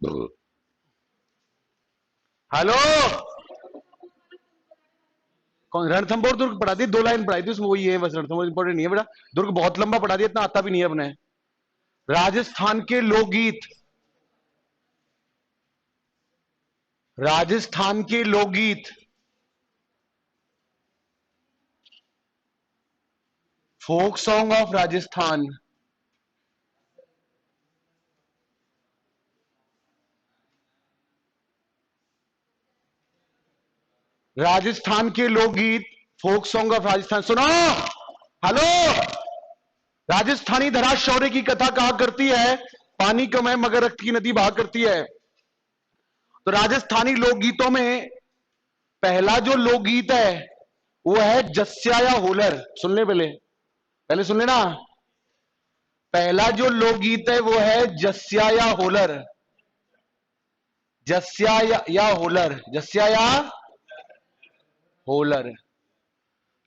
Hello, कौन? रणथंभौर दुर्ग पढ़ा दी, 2 line पढ़ाई थी उसमें, वही है बस। रणथंभौर इंपॉर्टेंट नहीं है बेटा, दुर्ग बहुत लंबा पढ़ा दिया, इतना आता भी नहीं है अपने। राजस्थान के लोकगीत, राजस्थान के लोकगीत, folk song of Rajasthan. Rajasthan के लोकगीत, फोक सॉन्ग ऑफ राजस्थान, सुनो। हेलो, राजस्थानी धरा शौर्य की कथा कहा करती है, पानी कम है मगर रक्त की नदी बहा करती है। तो राजस्थानी लोकगीतों में पहला जो लोकगीत है वो है जस्या या होलर। सुन ले, पहले पहले सुन लेना। पहला जो लोकगीत है वो है जस्या या होलर। जस्या या होलर, जस्या या होलर।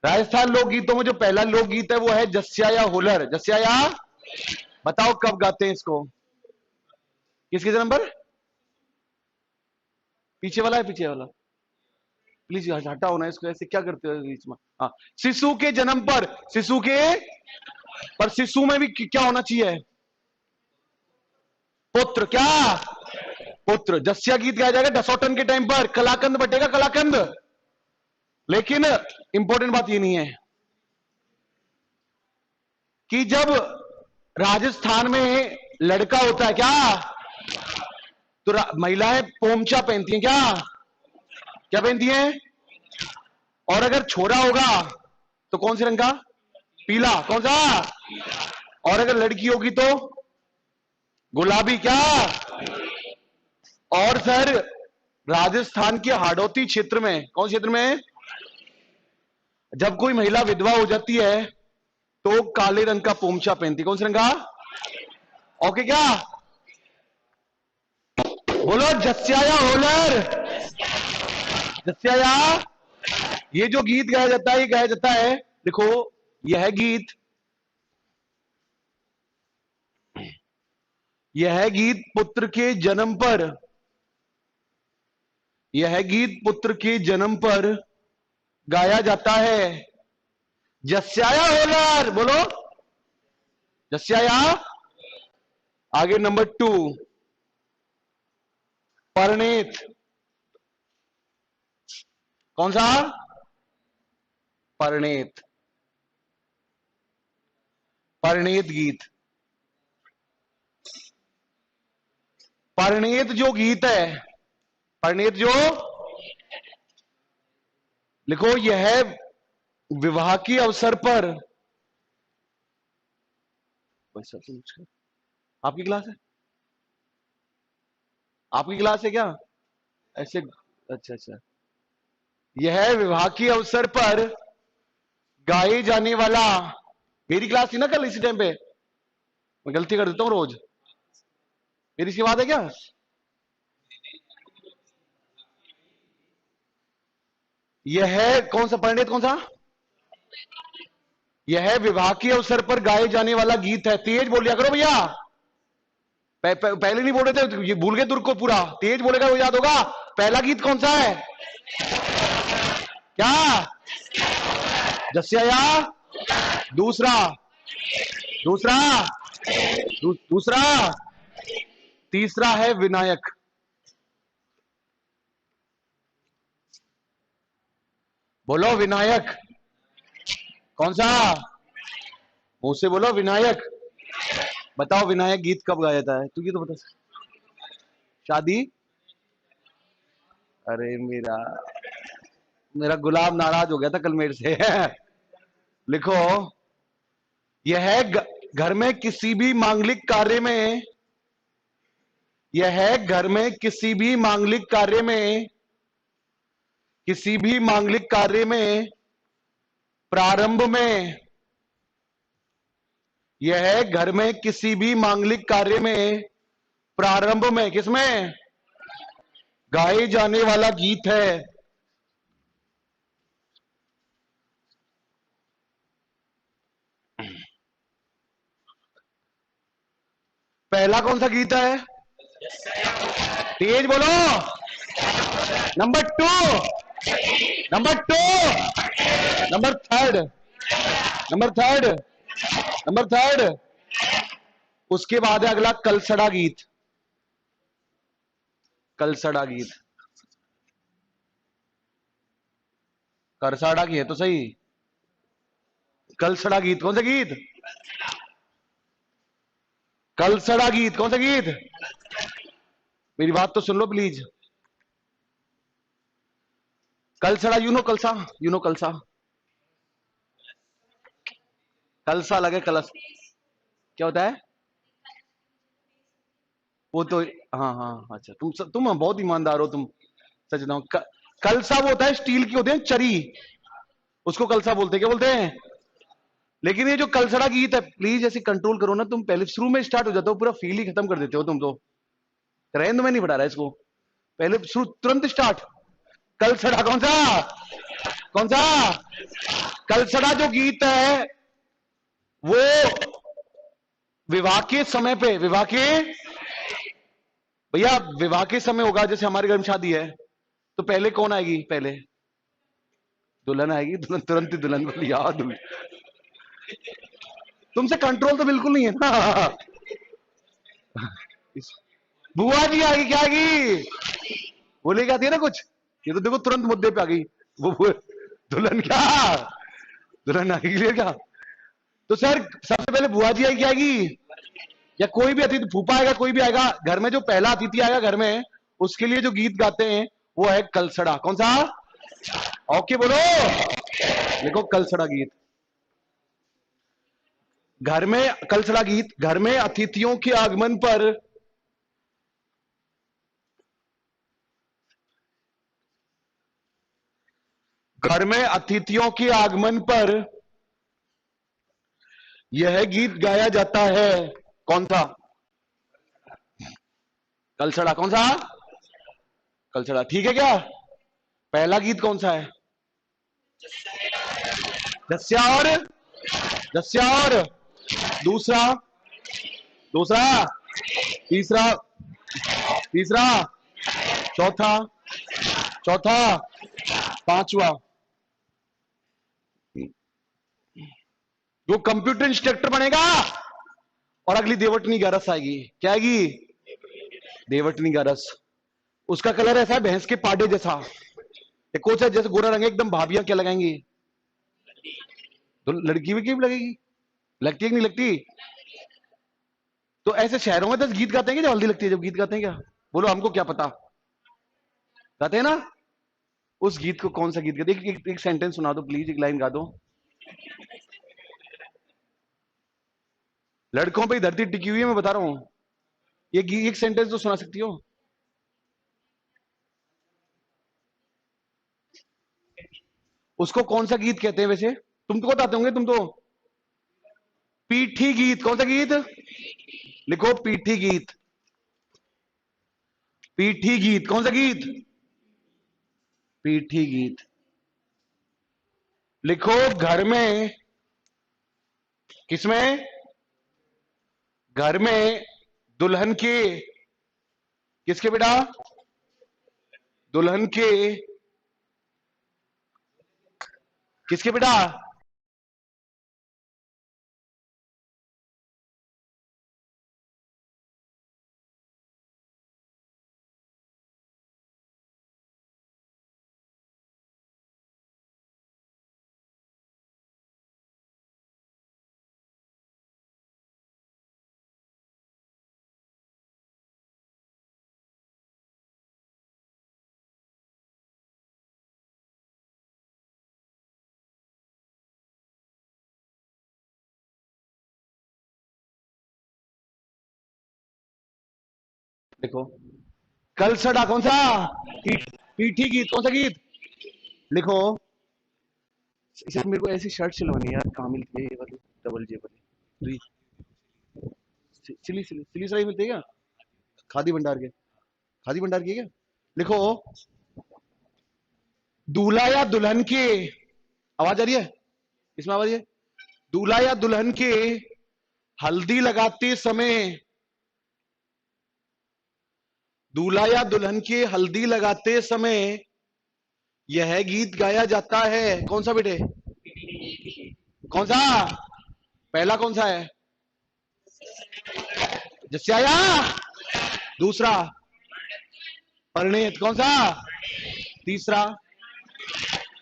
राजस्थान लोकगीतों में जो पहला लोकगीत है वो है जस्या या होलर। जस्या या, बताओ कब गाते हैं इसको? किसके जन्म पर? पीछे वाला है, पीछे वाला प्लीज हटाओ ना इसको, ऐसे क्या करते हो बीच में? हाँ, शिशु के जन्म पर, शिशु के पर, शिशु में भी क्या होना चाहिए? पुत्र। क्या? पुत्र। जस्या गीत गाया जाएगा दसोटन के टाइम पर, कलाकंद बटेगा, कलाकंद। लेकिन इंपॉर्टेंट बात ये नहीं है कि जब राजस्थान में लड़का होता है क्या, तो महिलाएं पोमचा पहनती हैं। क्या क्या पहनती हैं? और अगर छोरा होगा तो कौन से रंग का? पीला। कौन सा? और अगर लड़की होगी तो गुलाबी। क्या? और सर, राजस्थान के हाड़ौती क्षेत्र में, कौन क्षेत्र में, जब कोई महिला विधवा हो जाती है तो काले रंग का पोमचा पहनती। कौन से रंग का? ओके क्या? बोलो जस्या या होलर? जस्या या, ये जो गीत गाया जाता है ये गाया जाता है, देखो यह गीत, यह गीत पुत्र के जन्म पर, यह गीत पुत्र के जन्म पर गाया जाता है। जस्याया होलर, बोलो जस्याया। आगे नंबर 2, परिणीत। कौन सा? परिणीत। परिणीत गीत। परिणीत जो गीत है, परिणीत जो, लिखो यह विवाह के अवसर पर, आपकी क्लास है? आपकी क्लास है क्या ऐसे? अच्छा अच्छा। यह विवाह के अवसर पर गाए जाने वाला, मेरी क्लास थी ना कल इसी टाइम पे, मैं गलती कर देता हूं रोज, मेरी सी बात है क्या? यह कौन सा परिणीत, कौन सा? यह विवाह के अवसर पर गाए जाने वाला गीत है। तेज बोल लिया करो भैया, पहले नहीं बोल रहे थे, ये भूल गए तुर्क को पूरा, तेज बोलेगा वो याद होगा। पहला गीत कौन सा है? क्या? जस्या या? दूसरा? दूसरा? दूसरा? तीसरा है विनायक। बोलो विनायक। कौन सा? मुंह से बोलो विनायक। बताओ विनायक गीत कब गाया जाता है, तू ये तो बता। शादी? अरे मेरा मेरा गुलाब नाराज हो गया था कल मेरे से। लिखो, यह घर में किसी भी मांगलिक कार्य में, यह घर में किसी भी मांगलिक कार्य में, किसी भी मांगलिक कार्य में प्रारंभ में, यह घर में किसी भी मांगलिक कार्य में प्रारंभ में, किसमें, गाए जाने वाला गीत है। पहला कौन सा गीत है? तेज बोलो। Number two, number two, number third, number third, number third. उसके बाद है अगला कलसड़ा गीत। कलसड़ा गीत, करसाड़ा की है तो सही। कलसड़ा गीत कौन सा गीत? कलसड़ा गीत कौन सा गीत? मेरी बात तो सुन लो प्लीज। कलसड़ा, यू नो कलसा, यू नो कलसा। कलसा लगे कलश, क्या होता है वो तो? हाँ हाँ, अच्छा तुम बहुत ईमानदार हो तुम, सच बताऊं। कलसा वो होता है, स्टील की होते हैं चरी, उसको कलसा बोलते हैं। क्या बोलते हैं? लेकिन ये जो कलसड़ा गीत है, प्लीज ऐसे कंट्रोल करो ना तुम। पहले शुरू में स्टार्ट हो जाते हो, पूरा फील ही खत्म कर देते हो तुम तो। रहने दो, मैं नहीं बढ़ा रहा इसको। पहले शुरू, तुरंत स्टार्ट। कलसड़ा कौन सा? कौन सा? कलसड़ा जो गीत है वो विवाह के समय पे, विवाह के, भैया विवाह के समय होगा। जैसे हमारे घर में शादी है तो पहले कौन आएगी? पहले दुल्हन आएगी। दुल्हन तुरंत ही दुल्हन को लिया। तुमसे कंट्रोल तो बिल्कुल नहीं है ना। बुआ जी आएगी। क्या आएगी? बोले क्या थी ना कुछ। ये तो देखो तुरंत मुद्दे पे आ गई। वो दुल्हन क्या, दुल्हन आएगी क्या? तो सर सबसे पहले बुआ जी आएगी, क्या आएगी? या कोई भी अतिथि, फूफा आएगा, कोई भी आएगा घर में, जो पहला अतिथि आएगा घर में, उसके लिए जो गीत गाते हैं वो है कलसड़ा। कौन सा? ओके बोलो। देखो कलसड़ा गीत, घर में कलसड़ा गीत, घर में अतिथियों के आगमन पर, घर में अतिथियों के आगमन पर यह गीत गाया जाता है। कौन सा? कलसड़ा। कौन सा? कलसड़ा। ठीक है क्या? पहला गीत कौन सा है? दस्या और, दस्या और, दूसरा, दूसरा, तीसरा, तीसरा, चौथा, चौथा, पांचवा। जो कंप्यूटर इंस्ट्रक्टर बनेगा और अगली देवटनी गारस आएगी। क्या आएगी? देवटनी गारस। उसका कलर ऐसा है भैंस के पाडे जैसा। एक कोच है जैसे गोरा रंग है एकदम। भाभियां क्या लगाएंगी? तो लड़की भी क्यों लगेगी? लगती है कि नहीं लगती? तो ऐसे शहरों में 10 गीत गाते हैं क्या जब हल्दी लगती है? जब गीत गाते हैं क्या? बोलो, हमको क्या पता। गाते हैं ना। उस गीत को कौन सा गीत गाते? एक सेंटेंस सुना दो प्लीज, एक लाइन गा दो। लड़कों पे ही धरती टिकी हुई है, मैं बता रहा हूं। ये एक सेंटेंस तो सुना सकती हो। उसको कौन सा गीत कहते हैं वैसे? तुम तो बताते होंगे तुम तो। पीठी गीत। कौन सा गीत? लिखो पीठी गीत। पीठी गीत कौन सा गीत? पीठी गीत। लिखो घर में, किसमें? घर में दुल्हन के, किसके बेटा? दुल्हन के, किसके बेटा? देखो कलसड़ा कौन सा? पीठी गीत कौन सा गीत? लिखो। इसे मेरे को ऐसी शर्ट सिलवानी है यार, कहाँ मिलती है ये वाली? डबल जे वाली। सिली सिली सिली सिलाई मिलती है क्या? खादी भंडार के, खादी भंडार की है क्या? लिखो दूल्हा या दुल्हन के, आवाज आ रही है? इसमें आवाज है। दूल्हा या दुल्हन के हल्दी लगाते समय दूल्हा या दुल्हन की हल्दी लगाते समय यह गीत गाया जाता है। कौन सा बेटे? कौन सा? पहला कौन सा है? जैसे आया। दूसरा परिणीत। कौन सा? तीसरा।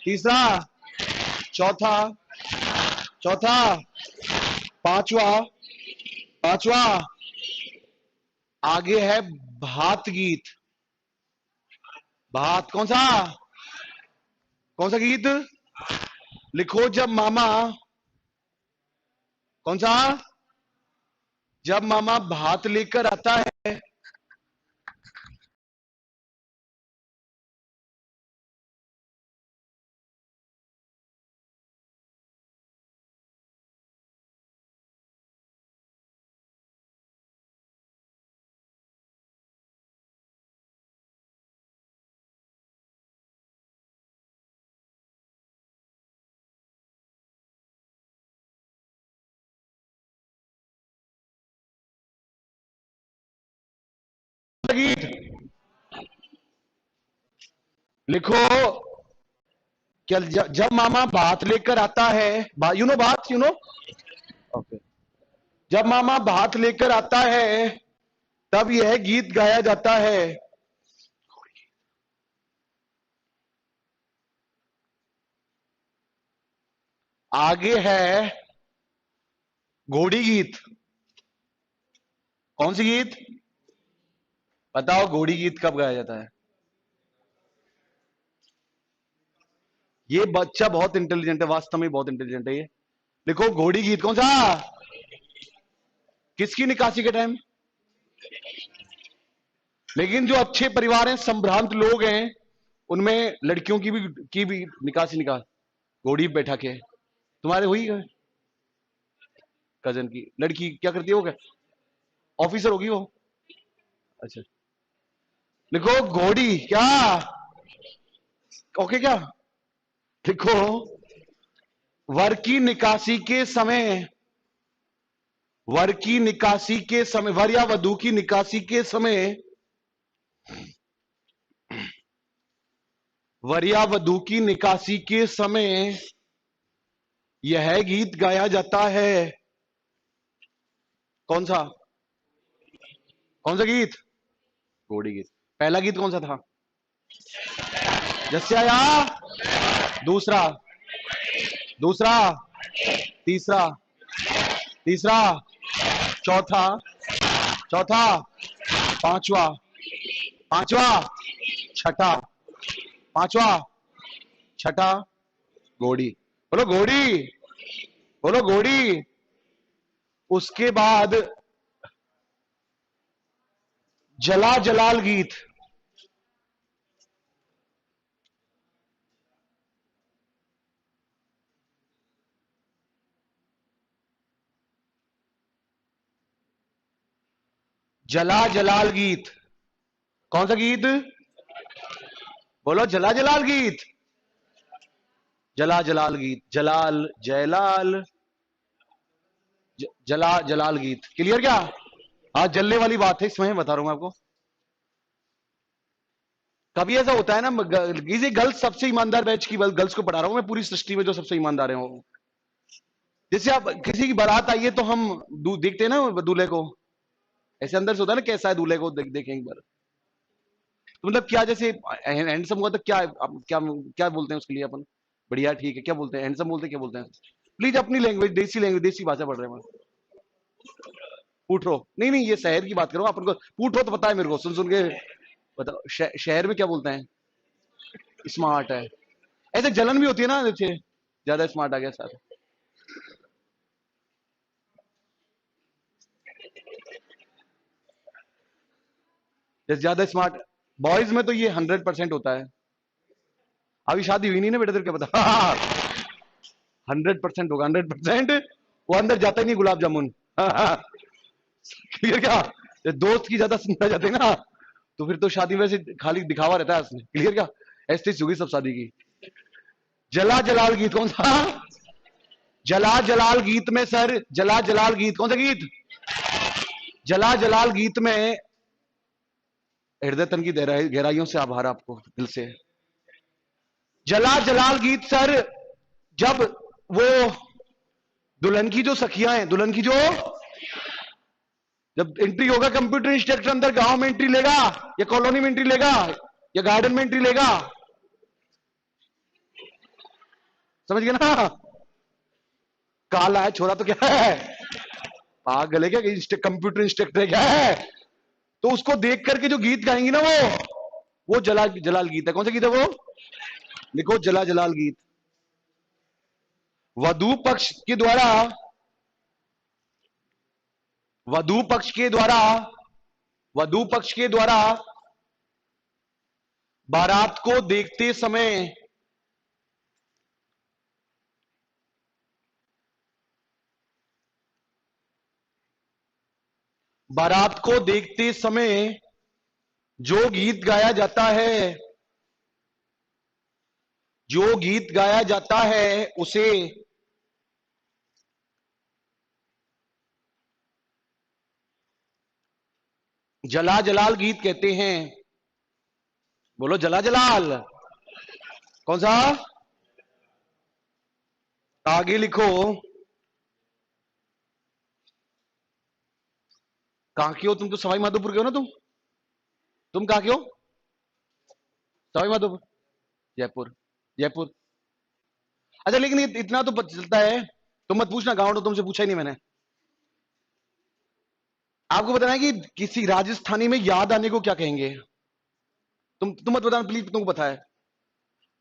तीसरा। चौथा। चौथा। पांचवा। पांचवा। आगे है भात गीत। भात कौन सा? कौन सा गीत? लिखो जब मामा। कौन सा? जब मामा भात लेकर आता है। गीत लिखो। क्या जब मामा भात लेकर आता है। यू नो बात, यू नो। ओके। जब मामा भात लेकर आता है तब यह गीत गाया जाता है। आगे है घोड़ी गीत। कौन सी गीत? बताओ घोड़ी गीत कब गाया जाता है? ये बच्चा बहुत इंटेलिजेंट है, वास्तव में बहुत इंटेलिजेंट है ये। लिखो घोड़ी गीत कौन सा? किसकी निकासी के टाइम? लेकिन जो अच्छे परिवार हैं, संभ्रांत लोग हैं, उनमें लड़कियों की भी निकासी निकाल घोड़ी पे बैठा के। तुम्हारे हुई है? कजन की लड़की क्या करती है वो? क्या ऑफिसर होगी वो? अच्छा। लिखो घोड़ी क्या? ओके क्या? लिखो वर की निकासी के समय। वर की निकासी के समय, वर या वधू की निकासी के समय, वर या वधू की निकासी के समय यह गीत गाया जाता है। कौन सा? कौन सा गीत? घोड़ी गीत। पहला गीत कौन सा था? जैसे आया। दूसरा। दूसरा। तीसरा। तीसरा। चौथा। चौथा। पांचवा। पांचवा। छठा। पांचवा। छठा। घोड़ी। बोलो घोड़ी। बोलो घोड़ी। उसके बाद जला जलाल गीत। जला जलाल गीत। कौन सा गीत? बोलो जला जलाल गीत। जला जलाल गीत। जलाल जयलाल। जला जलाल गीत। क्लियर क्या? आज जलने वाली बात है इसमें, बता रहा हूं मैं आपको। कभी ऐसा होता है ना, किसी गर्ल्स, सबसे ईमानदार बैच की गर्ल्स को पढ़ा रहा हूं मैं, पूरी सृष्टि में जो सबसे ईमानदार है वो। जैसे आप किसी की बारात आई है तो हम देखते हैं ना दूल्हे को, ऐसे अंदर से होता है ना कैसा है दूल्हे को, देखें एक बार। तो मतलब क्या, जैसे हैंडसम हुआ तो क्या क्या क्या बोलते हैं उसके लिए अपन? बढ़िया ठीक है क्या बोलते हैं? हैंडसम बोलते हैं, क्या बोलते हैं? प्लीज अपनी लैंग्वेज, देसी भाषा पढ़ रहे हैं। पूछ रो नहीं नहीं, ये शहर की बात करो अपन को। पूछ रो तो पता है मेरे को, सुन सुन के बताओ। शहर में क्या बोलते हैं? स्मार्ट है। ऐसे जलन भी होती है ना, जैसे ज्यादा स्मार्ट आ गया साथ। जैसे ज्यादा स्मार्ट बॉयज में तो ये 100% होता है। अभी शादी हुई नहीं ना बेटा, तेरे क्या पता। 100% होगा, 100%। वो अंदर जाता ही नहीं गुलाब जामुन। क्लियर क्या? दोस्त की ज्यादा सुनना जाते हैं ना, तो फिर तो शादी में से खाली दिखावा रहता है उसमें। क्लियर क्या? ऐसी होगी सब शादी की। जला जलाल गीत कौन सा? जला जलाल गीत में सर, जला जलाल गीत कौन सा गीत? जला जलाल गीत में हृदय तन की गहराइयों से आभार आपको, दिल से। जला जलाल गीत सर, जब वो दुल्हन की जो सखियां हैं, दुल्हन की जो, जब एंट्री होगा कंप्यूटर इंस्ट्रक्टर अंदर, गांव में एंट्री लेगा या कॉलोनी में एंट्री लेगा या गार्डन में एंट्री लेगा, समझ गए ना? काला है छोरा तो क्या है, पागल है क्या, कंप्यूटर इंस्ट्रक्टर क्या है? तो उसको देख करके जो गीत गाएंगी ना, वो जला जलाल गीत है। कौन सा गीत है वो? लिखो, जला जलाल गीत। वधु पक्ष के द्वारा, वधु पक्ष के द्वारा, वधु पक्ष के द्वारा बारात को देखते समय, बारात को देखते समय जो गीत गाया जाता है, जो गीत गाया जाता है उसे जला जलाल गीत कहते हैं। बोलो जला जलाल। कौन सा? आगे लिखो, कहां के हो तुम? तो सवाई माधोपुर के हो ना तुम कहां के हो? सवाई माधोपुर, जयपुर, जयपुर। अच्छा, लेकिन इतना तो पता चलता है, तुम मत पूछना गाँव, तो तुमसे पूछा ही नहीं मैंने। आपको बताना है कि किसी राजस्थानी में याद आने को क्या कहेंगे? तुम मत बताना प्लीज, तुमको पता है।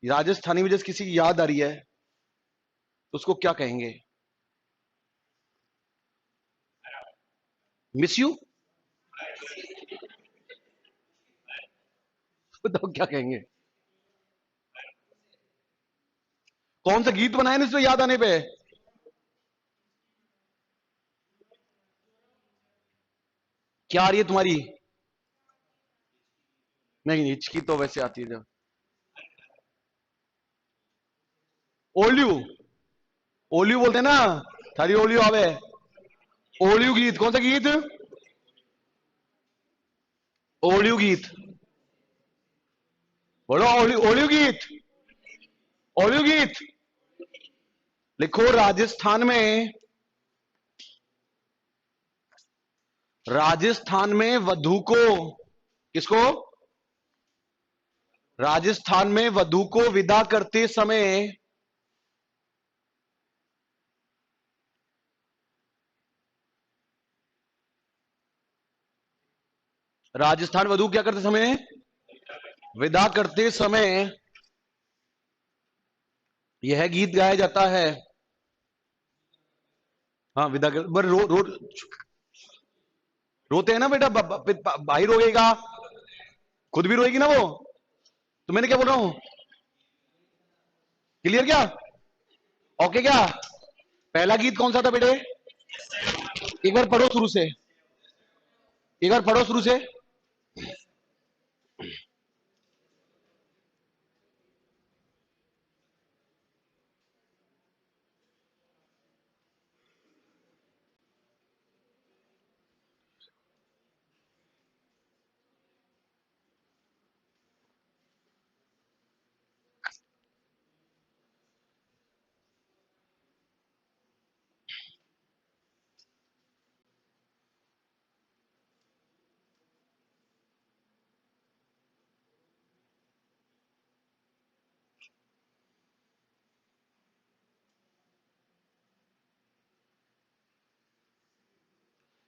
राजस्थानी में जैसे किसी की याद आ रही है तो उसको क्या कहेंगे? Miss you? बताओ क्या कहेंगे? कौन सा गीत बनाया ना इसमें याद आने पे? क्या आ रही है तुम्हारी? नहीं, हिचकी तो वैसे आती है जब ओलियो, ओलियो बोलते हैं ना, थारी ओलियो आवे। ओलियो गीत, कौन सा गीत? ओलियो गीत बोलो, ओलियो गीत, ओलियो गीत। लिखो, राजस्थान में, राजस्थान में वधु को, किसको? राजस्थान में वधु को विदा करते समय, राजस्थान वधु क्या करते समय, विदा करते समय यह गीत गाया जाता है। हाँ, विदा कर, रोते हैं ना बेटा, भाई रोएगा, खुद भी रोएगी ना वो। तो मैंने क्या बोल रहा हूं? क्लियर क्या? ओके क्या? पहला गीत कौन सा था बेटे? एक बार पढ़ो शुरू से, एक बार पढ़ो शुरू से।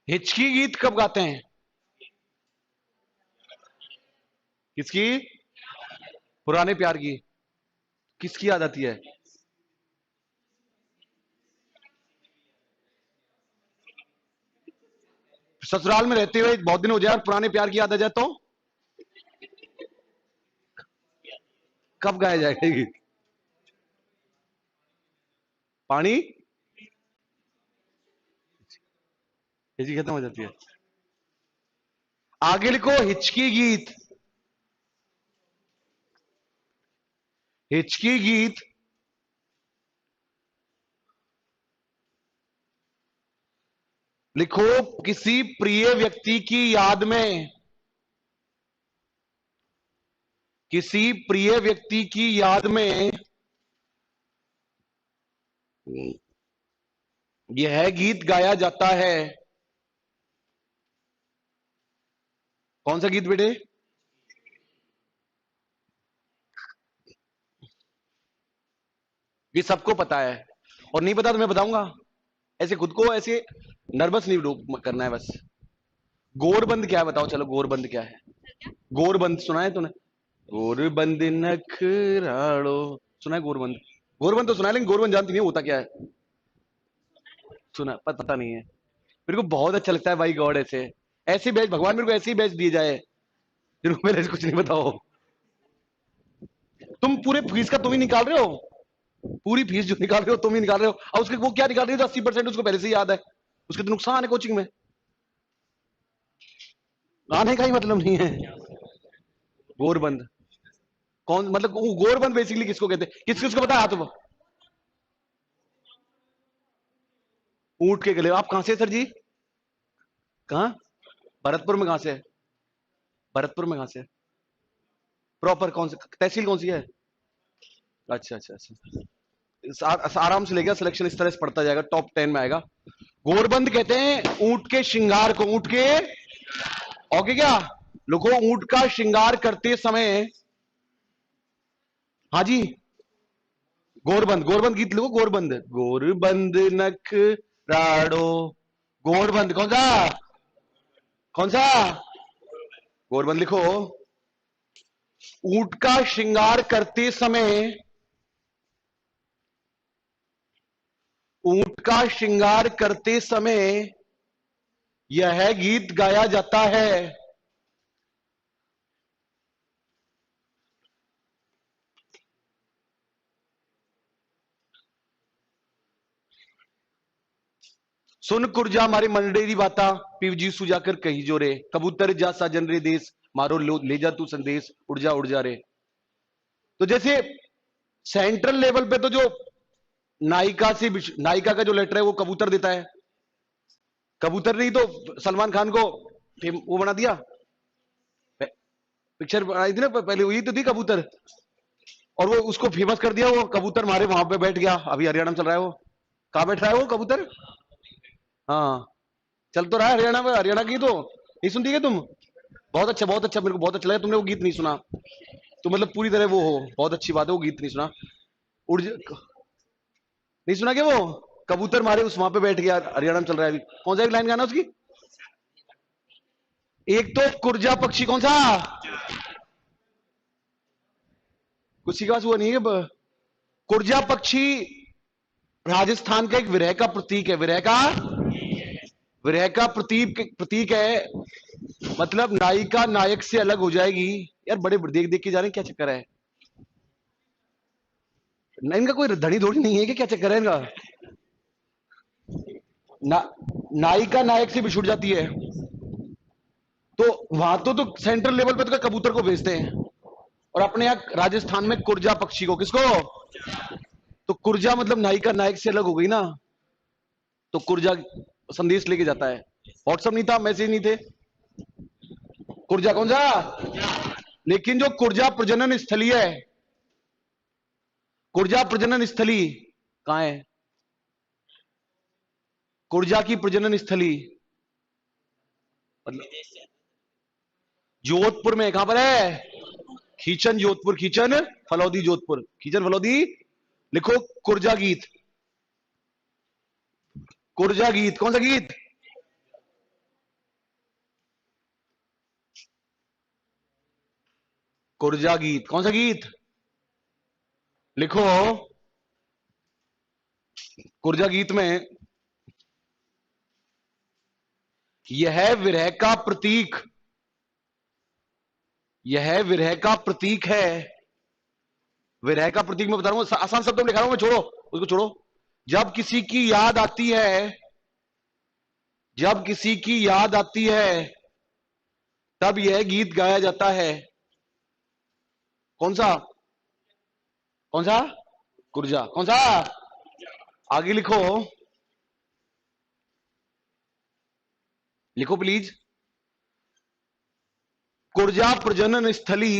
हिचकी गीत कब गाते हैं? किसकी? पुराने प्यार की। किसकी याद आती है? ससुराल में रहते हुए बहुत दिन हो जाए और पुराने प्यार की याद आ जाए तो कब गाया जाएगा ये गीत? पानी, हिचकी खत्म हो जाती है। आगे लिखो, हिचकी गीत, हिचकी गीत लिखो, किसी प्रिय व्यक्ति की याद में, किसी प्रिय व्यक्ति की याद में यह गीत गाया जाता है। कौन सा गीत बेटे? ये सबको पता है, और नहीं पता तो मैं बताऊंगा। ऐसे खुद को ऐसे नर्वस नहीं करना है बस। गोरबंद क्या है बताओ, चलो गोरबंद क्या है? गोरबंद सुना है तूने? गोरबंद नखराड़ो, सुना है गोरबंद? गोरबंद तो सुना है, लेकिन गोरबंद जानती नहीं होता क्या है? सुना पता नहीं है? मेरे को बहुत अच्छा लगता है भाई गॉड, ऐसे ऐसे बैच भगवान मेरे को ऐसे ही बैच दिए जाए जिनको मेरे कुछ नहीं बताओ। तुम पूरे फीस का तुम ही निकाल रहे हो, पूरी फीस जो निकाल रहे हो तुम ही निकाल रहे हो, और उसके वो क्या निकाल रहे हो? 80% उसको पहले से ही याद है, उसके तो नुकसान है कोचिंग में, आने का ही मतलब नहीं है। गोरबंद कौन, मतलब वो गोरबंद बेसिकली किसको कहते हैं? किस किसको पता है हाथ में? ऊंट के गले। आप कहां से सर जी? कहां? भरतपुर में कहां से है? भरतपुर में कहां से? प्रॉपर कौन से तहसील कौन सी है? अच्छा अच्छा अच्छा। आराम से लेगा सिलेक्शन, इस तरह से पढ़ता जाएगा, टॉप 10 में आएगा। गोरबंद कहते हैं ऊंट के श्रृंगार को, ऊंट के, ओके क्या? लोगों ऊंट का श्रृंगार करते समय, हाँ जी, गोरबंद, गोरबंद गीत लिखो, गोरबंद, गोरबंद नख राड़ो। गोरबंद कौन सा? कौन सा? गोरबंद लिखो। ऊंट का श्रृंगार करते समय, ऊंट का श्रृंगार करते समय यह गीत गाया जाता है। सुन कुरजा मारे मंडेरी बाता, पीवजी सुजाकर कही जो रे, कबूतर जा साजन रे देश, मारो ले जा तू संदेश, उड़ जा रे। तो जैसे सेंट्रल लेवल पे तो जो नायिका से, नायिका का जो लेटर है वो कबूतर देता है। कबूतर नहीं तो सलमान खान को वो बना दिया, पिक्चर बनाई थी ना पहले, वही तो थी कबूतर, और वो उसको फेमस कर दिया, वो कबूतर मारे वहां पे बैठ गया, अभी हरियाणा में चल रहा है वो। कहां बैठ रहा है वो कबूतर? हाँ, चल तो रहा है हरियाणा में, हरियाणा की तो नहीं सुनती है तुम? बहुत अच्छा, बहुत अच्छा, मेरे को बहुत अच्छा लगा तुमने वो गीत नहीं सुना, तो मतलब पूरी तरह वो हो, बहुत अच्छी बात है, वो गीत नहीं सुना। नहीं सुना क्या वो? कबूतर मारे उस वहां पे बैठ गया, हरियाणा में चल रहा है अभी। कौन सा एक लाइन गाना उसकी? एक तो कुरजा पक्षी कौन सा, किसी के पास वो नहीं है कुरजा पक्षी राजस्थान का एक विरह का प्रतीक है, विरह का, विरह का प्रतीक, प्रतीक है। मतलब नायिका नायक से अलग हो जाएगी। यार बड़े देख देख के जा रहे हैं, क्या चक्कर है? इनका कोई धनी धोनी नहीं है कि क्या चक्कर है इनका? ना, नायिका नायक से बिछुड़ जाती है, तो वहां तो सेंट्रल लेवल पे तो कबूतर को भेजते हैं, और अपने यहाँ राजस्थान में कुरजा पक्षी को, किसको? तो कुरजा मतलब नायिका नायक से अलग हो गई ना, तो कुरजा संदेश लेके जाता है। व्हाट्सअप नहीं था, मैसेज नहीं थे, कुरजा कौन सा? लेकिन जो कुरजा प्रजनन स्थली है, कुरजा प्रजनन स्थली कहां है? कुरजा की प्रजनन स्थली मतलब जोधपुर में, कहां पर है? खींचन जोधपुर, खींचन फलौदी जोधपुर, खींचन फलौदी। लिखो कुरजा गीत, कुरजा गीत कौन सा गीत? कुरजा गीत कौन सा गीत? लिखो कुरजा गीत में, यह विरह का प्रतीक, यह विरह का प्रतीक है। विरह का प्रतीक मैं बता रहा हूं, आसान शब्दों में लिखा रहा हूं मैं, छोड़ो उसको छोड़ो। जब किसी की याद आती है, जब किसी की याद आती है तब यह गीत गाया जाता है। कौन सा? कौन सा? कुरजा कौन सा? आगे लिखो, लिखो प्लीज। कुरजा प्रजनन स्थली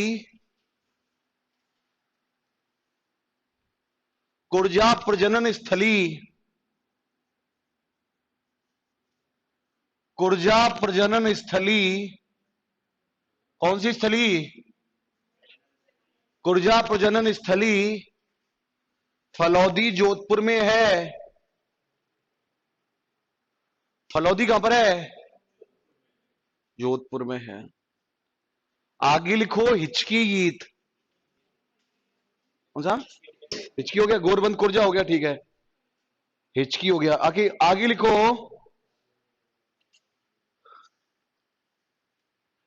कुर्जा प्रजनन स्थली, कुर्जा प्रजनन स्थली कौन सी स्थली? कुर्जा प्रजनन स्थली फलौदी जोधपुर में है। फलौदी कहां पर है? जोधपुर में है। आगे लिखो हिचकी गीत। कौन सा? हिचकी हो गया, गोरबंद कुर्जा हो गया, ठीक है, हिचकी हो गया। आगे आगे लिखो,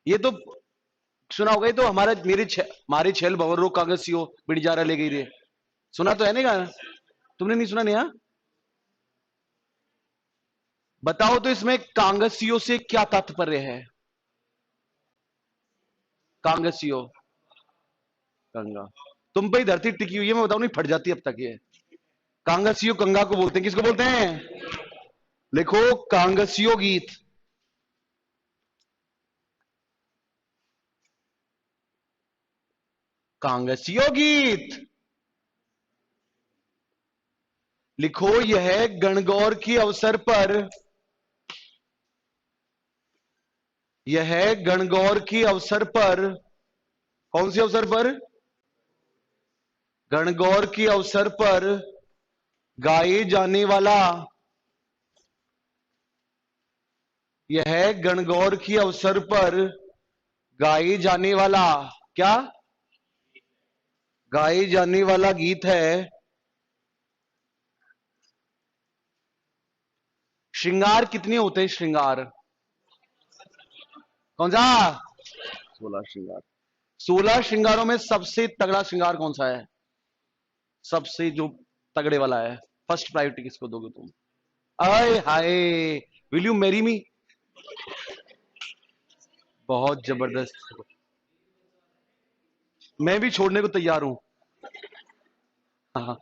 ये तो सुना होगा, ये तो हमारे छेल भवर कागज सीओ बिड़ी जा रहा ले गई रे, सुना तो है नहीं गाना? तुमने नहीं सुना? नहीं? हाँ, बताओ तो इसमें कांगसियो से क्या तात्पर्य है? कांगसियो, गंगा। तुम पे ही धरती टिकी हुई है, मैं बताऊं नहीं फट जाती अब तक ये। कांगसियो गंगा को बोलते हैं, किसको बोलते हैं? लिखो कांगसियो गीत। कांगसियो गीत लिखो, यह गणगौर के अवसर पर, यह गणगौर के अवसर पर, कौन से अवसर पर? गणगौर के अवसर पर गाए जाने वाला, यह गणगौर के अवसर पर गाए जाने वाला क्या? गाए जाने वाला गीत है। श्रृंगार कितने होते हैं? श्रृंगार कौन सा? 16 श्रृंगार। 16 श्रृंगारों में सबसे तगड़ा श्रृंगार कौन सा है? सबसे जो तगड़े वाला है, फर्स्ट प्रायोरिटी किसको दोगे तुम? आए हाय, विल यू मैरी मी? बहुत जबरदस्त, मैं भी छोड़ने को तैयार हूं। हाँ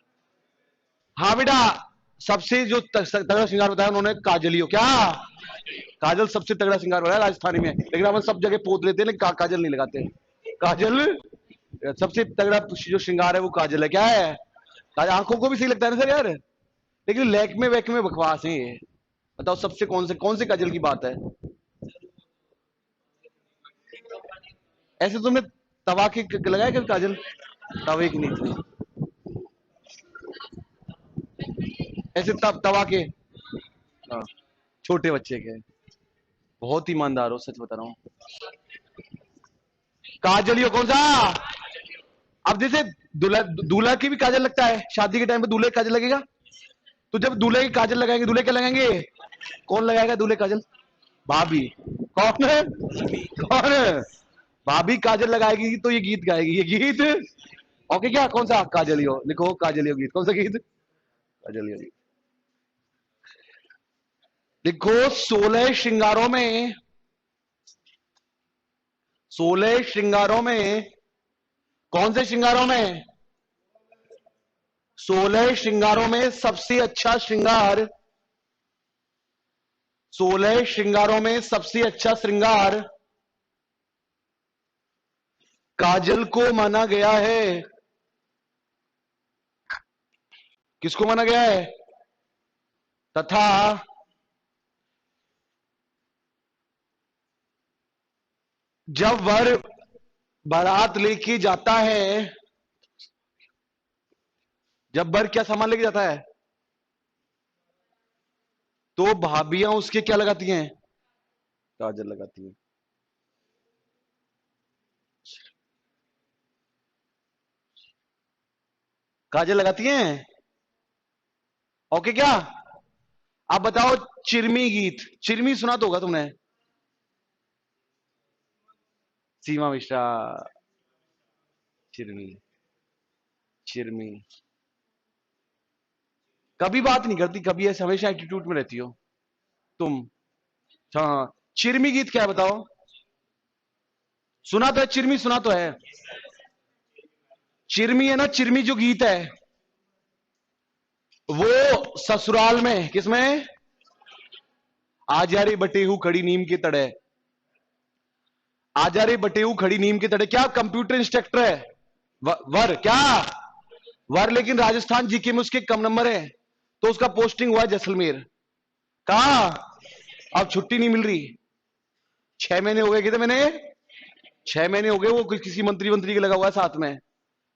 हाँ बेटा, सबसे जो तगड़ा श्रृंगार बताया उन्होंने काजलियो। क्या? काजल सबसे तगड़ा श्रृंगार बताया राजस्थानी में, लेकिन हम सब जगह पोत लेते हैं, लेकिन काजल नहीं लगाते। काजल सबसे तगड़ा जो श्रृंगार है वो काजल है। क्या है? आंखों को भी सही लगता है ना सर यार, लेकिन लैक में बकवास है ये। बताओ सबसे कौन से काजल की बात है? ऐसे तुमने तवा के लगाया क्या काजल? तवे की नहीं थी, ऐसे तवा के। हाँ, छोटे बच्चे के। बहुत ईमानदार हो, सच बता रहा हूं। काजलियो कौन सा? अब जैसे दूल्हा की भी काजल लगता है, शादी के टाइम पे दूल्हे काजल लगेगा, तो जब दूल्हे की काजल लगाएंगे, दूल्हे क्या लगाएंगे? कौन लगाएगा दूल्हे काजल? भाभी। कौन है? कौन है? भाभी काजल लगाएगी तो ये गीत गाएगी, ये गीत। ओके, क्या कौन सा? काजलियो। लिखो काजलियो गीत। कौन सा गीत? काजलियो गीत। लिखो 16 श्रृंगारों में, 16 श्रृंगारों में, कौन से श्रृंगारों में? 16 श्रृंगारों में सबसे अच्छा श्रृंगार, 16 श्रृंगारों में सबसे अच्छा श्रृंगार काजल को माना गया है। किसको माना गया है? तथा जब वर बारात लेके जाता है, जब वर क्या सामान लेके जाता है, तो भाभियां उसके क्या लगाती हैं? काजल लगाती हैं। काजल लगाती हैं। ओके क्या? आप बताओ चिरमी गीत। चिरमी सुना तो होगा तुमने, सीमा मिश्रा। चिरमी, चिरमी कभी बात नहीं करती, कभी ऐसे हमेशा एटीट्यूड में रहती हो तुम। हाँ, चिरमी गीत क्या है बताओ? सुना तो है चिरमी, सुना तो है। चिरमी है ना, चिरमी जो गीत है वो ससुराल में, किसमें? आजा रे बटेहू खड़ी नीम के तड़े, आजा रे बटेहू खड़ी नीम के तड़े। क्या कंप्यूटर इंस्ट्रक्टर है वर? क्या वर लेकिन राजस्थान जीके में उसके कम नंबर है, तो उसका पोस्टिंग हुआ जैसलमेर। कहा? अब छुट्टी नहीं मिल रही। 6 महीने हो गए, कितने महीने? 6 महीने हो गए, वो किसी मंत्री के लगा हुआ है साथ में।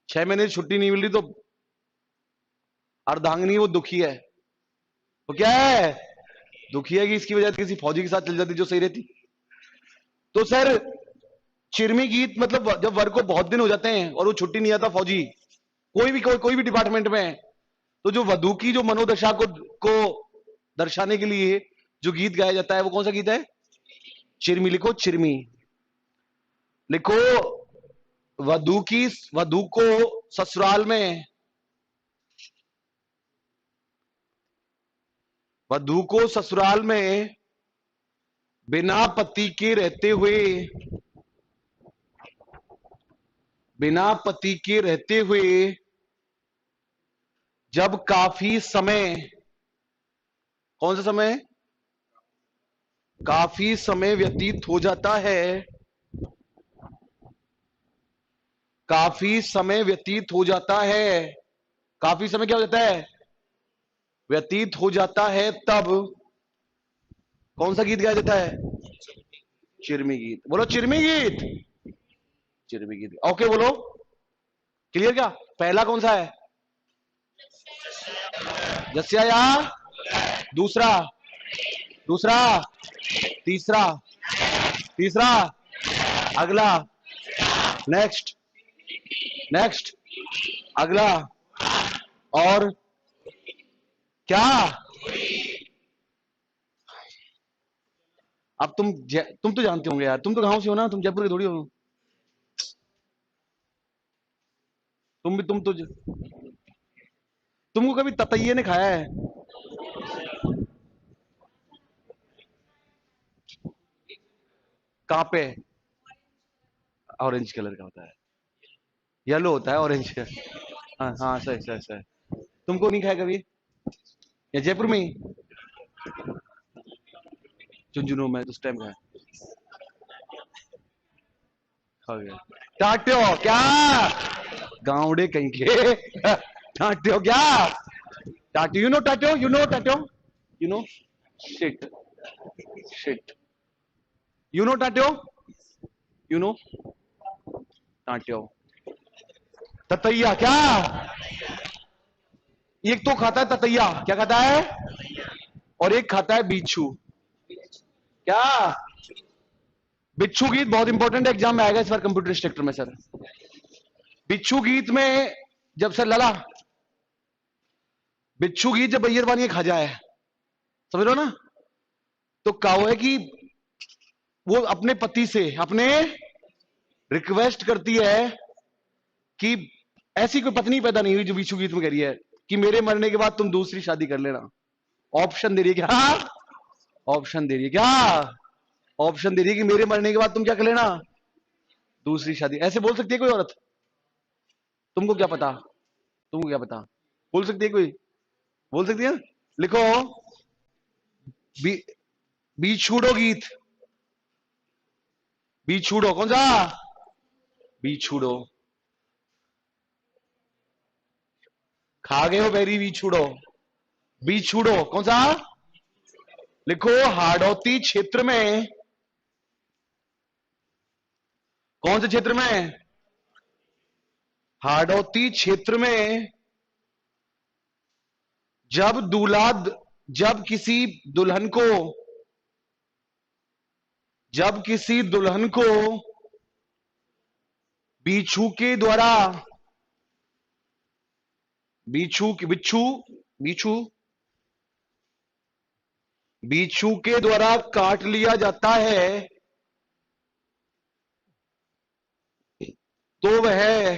6 महीने छुट्टी नहीं मिल रही, तो अर्धांगिनी वो दुखी है। वो क्या है? दुखी है कि इसकी वजह से किसी फौजी के साथ चल जाती जो सही रहती। तो सर चिरमी गीत मतलब जब वर्ग को बहुत दिन हो जाते हैं और वो छुट्टी नहीं आता फौजी, कोई भी डिपार्टमेंट में, तो जो वधु की जो मनोदशा को दर्शाने के लिए जो गीत गाया जाता है वो कौन सा गीत है? चिरमी। लिखो चिरमी, लिखो। वधु को ससुराल में, वधु को ससुराल में बिना पति के रहते हुए, बिना पति के रहते हुए जब काफी समय, कौन सा समय? काफी समय व्यतीत हो जाता है, काफी समय व्यतीत हो जाता है, काफी समय क्या हो जाता है? व्यतीत हो जाता है, तब कौन सा गीत गाया जाता है? चिरमी गीत। बोलो चिरमी गीत, चिरमी गीत। ओके बोलो, क्लियर? क्या पहला कौन सा है? जस्या या दूसरा? दूसरा, तीसरा, तीसरा, अगला, नेक्स्ट, नेक्स्ट, अगला, और क्या? अब तुम तो जानते होंगे यार, तुम तो गांव से हो ना, तुम जयपुर के थोड़ी हो। तुमको कभी ततैये ने खाया है? कहां पे? ऑरेंज कलर का होता है, येलो होता है, ऑरेंज का। हाँ हाँ, सही सही सही। तुमको नहीं खाया कभी? या जयपुर में ही झुंझुनू में उस टाइम खाया? खा गया। टाट्यो क्या? गांवड़े कहीं के। टाट्यो क्या? टाट्यो, यू नो टाट्यो, यू नो टाट्यो, you know? Shit, shit, you know टाट्यो, यू नो टाट्यो? ततैया क्या? एक तो खाता है ततैया, क्या खाता है? और एक खाता है बिच्छू। क्या? बिच्छू गीत बहुत इंपॉर्टेंट एग्जाम में आएगा इस बार कंप्यूटर इंस्ट्रक्टर में सर। बिच्छू गीत में जब सर लला, बिच्छू गीत जब बैरवानी खा जाए, समझ लो ना, तो कहो है कि वो अपने पति से अपने रिक्वेस्ट करती है कि ऐसी कोई पत्नी पैदा नहीं हुई जो बिच्छू गीत में कह रही है कि मेरे मरने के बाद तुम दूसरी शादी कर लेना। ऑप्शन दे रही है क्या? ऑप्शन दे रही है क्या? ऑप्शन दे रही है कि मेरे मरने के बाद तुम क्या कर लेना? दूसरी शादी। ऐसे बोल सकती है कोई औरत? तुमको क्या पता, तुमको क्या पता? बोल सकती है कोई? बोल सकती है? लिखो बी, बिछुड़ो गीत। बिछुड़ो कौन सा? बिछुड़ो। खा गए हो बेरी? बिछुड़ो, बिछुड़ो कौन सा? लिखो हाड़ौती क्षेत्र में, कौन से क्षेत्र में? हाड़ौती क्षेत्र में जब दूल्हा, जब किसी दुल्हन को, जब किसी दुल्हन को बिच्छू के द्वारा, बिच्छू बिच्छू बिच्छू बिच्छू के द्वारा काट लिया जाता है, तो वह,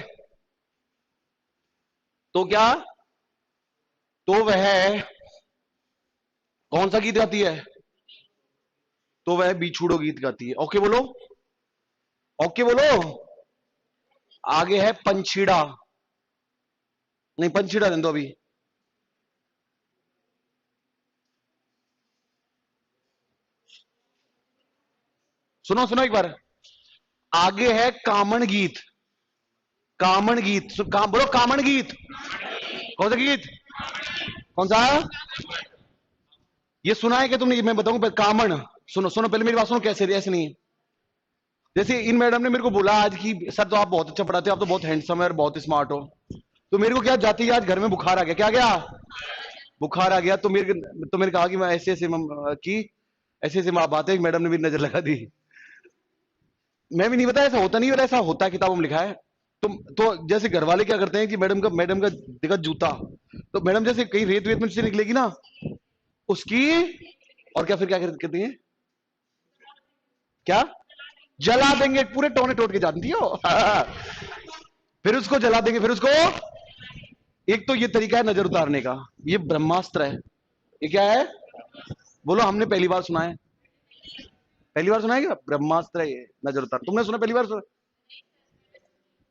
तो क्या? तो वह कौन सा गीत गाती है? तो वह बिछुड़ो गीत गाती है। ओके बोलो, ओके बोलो। आगे है पंछीड़ा। नहीं, पंछीड़ा रहने दो अभी। सुनो सुनो एक बार, आगे है कामण गीत। कामण गीत, बोलो कामण गीत। कौन सा गीत? कौन सा? ये सुना है कि तुमने? मैं बताऊं कामण। सुनो सुनो, पहले मेरी बात सुनो। कैसे? ऐसे नहीं। जैसे इन मैडम ने मेरे को बोला आज कि सर तो आप बहुत अच्छा पढ़ाते हो, आप तो बहुत हैंडसम है और बहुत स्मार्ट हो। तो मेरे को क्या जाती है, आज घर में बुखार आ गया। क्या गया? बुखार आ गया। तो मैंने कहा कि मैं ऐसे ऐसे की ऐसे ऐसे बातें मैडम ने भी नजर लगा दी। मैं भी नहीं पता, ऐसा होता नहीं और ऐसा होता है, किताबों में लिखा है। तो जैसे घर वाले क्या करते हैं कि मैडम का दिखा जूता, तो मैडम जैसे कहीं रेत वेत में से निकलेगी ना उसकी, और क्या फिर क्या कहती है? क्या? जला देंगे, पूरे टोने टोट के जानती हो। फिर उसको जला देंगे। फिर उसको, एक तो ये तरीका है नजर उतारने का, ये ब्रह्मास्त्र है। ये क्या है? बोलो, हमने पहली बार सुना है। पहली बार सुना है क्या? ब्रह्मास्त्र है ये नजर उतार। तुमने सुना? पहली बार सुना?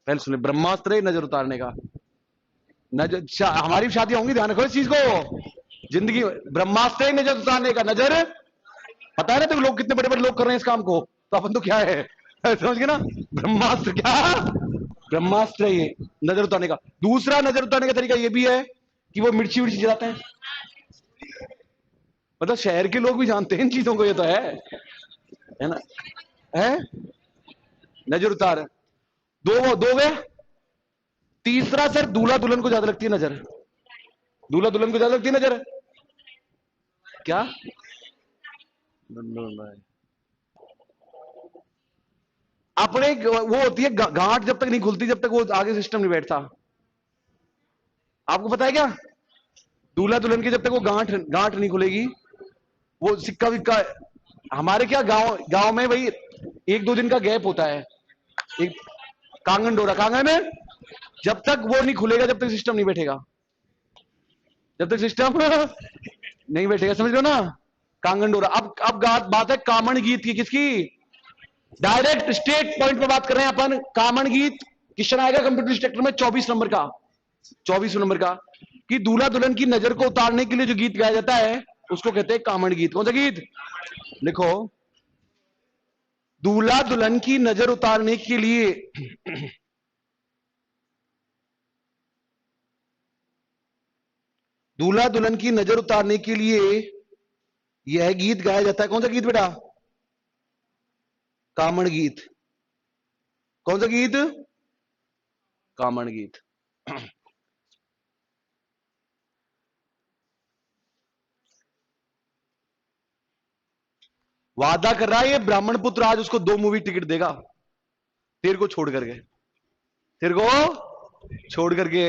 पहले सुने, ब्रह्मास्त्र है नजर उतारने का। नजर हमारी शादियां होंगी, ध्यान रखो इस चीज को। जिंदगी ब्रह्मास्त्र है नजर उतारने का। नजर, पता है ना तो लोग कितने बड़े बड़े लोग कर रहे हैं इस काम को, तो अपन तो क्या है, समझ गए ना? ब्रह्मास्त्र क्या? ब्रह्मास्त्र है ये नजर उतारने का। दूसरा नजर उतारने का तरीका ये भी है कि वो मिर्ची विर्ची जलाते हैं। मतलब शहर के लोग भी जानते हैं इन चीजों को, ये तो है ना? है नजर उतार। दो गए। तीसरा सर, दूल्हा दुल्हन को ज्यादा लगती है नजर। दूल्हा दुल्हन को ज्यादा लगती है नजर। क्या? अपने वो होती है गांठ, जब तक नहीं खुलती, जब तक वो आगे सिस्टम नहीं बैठता। आपको पता है क्या? दूल्हा दुल्हन की जब तक वो गांठ गांठ नहीं खुलेगी, वो सिक्का विक्का। हमारे क्या गांव गांव में भाई 1-2 दिन का गैप होता है। एक कांगन डोरा, कांगन में जब तक वो नहीं खुलेगा, जब तक सिस्टम नहीं बैठेगा। जब तक सिस्टम नहीं बैठेगा, समझ लो ना? कांगन डोरा। अब बात है कामण गीत की। किसकी? डायरेक्ट स्टेट पॉइंट पे बात कर रहे हैं अपन। कामण गीत क्वेश्चन आएगा कंप्यूटर स्ट्रक्चर में 24 नंबर का। 24 नंबर का, कि दूल्हा दुल्हन की नजर को उतारने के लिए जो गीत गाया जाता है उसको कहते हैं कामण गीत। कौन सा गीत? लिखो। दूल्हा दुल्हन की नजर उतारने के लिए दूल्हा दुल्हन की नजर उतारने के लिए यह गीत गाया जाता है। कौन सा गीत बेटा? कामण गीत। कौन सा गीत? कामण गीत। वादा कर रहा है ये ब्राह्मण पुत्र आज उसको 2 मूवी टिकट देगा, तेरे को छोड़ करके। तेरे को छोड़ करके।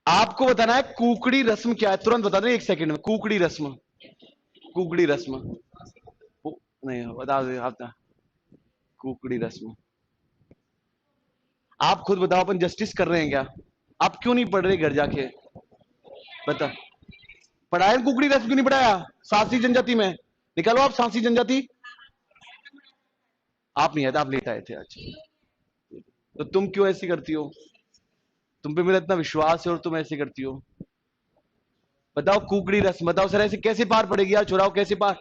आपको बताना है कुकड़ी रस्म क्या है, तुरंत बता दें 1 सेकंड में। कुकड़ी रस्म, कुकड़ी रस्म। नहीं बता दे आप। कुकड़ी रस्म। आप खुद बताओ, अपन जस्टिस कर रहे हैं क्या? आप क्यों नहीं पढ़ रहे घर जाके? बता। पढ़ाया कुकड़ी रस्म क्यों नहीं पढ़ाया? सांसी जनजाति में निकालो आप, सांसी जनजाति। आप नहीं आए थे, आप लेट आए थे आज। तो तुम क्यों ऐसी करती हो? तुम पे मेरा इतना विश्वास है और तुम ऐसे करती हो। बताओ कुकड़ी रस्म, बताओ सर ऐसे कैसे पार पड़ेगी यार? चुराओ कैसे पार?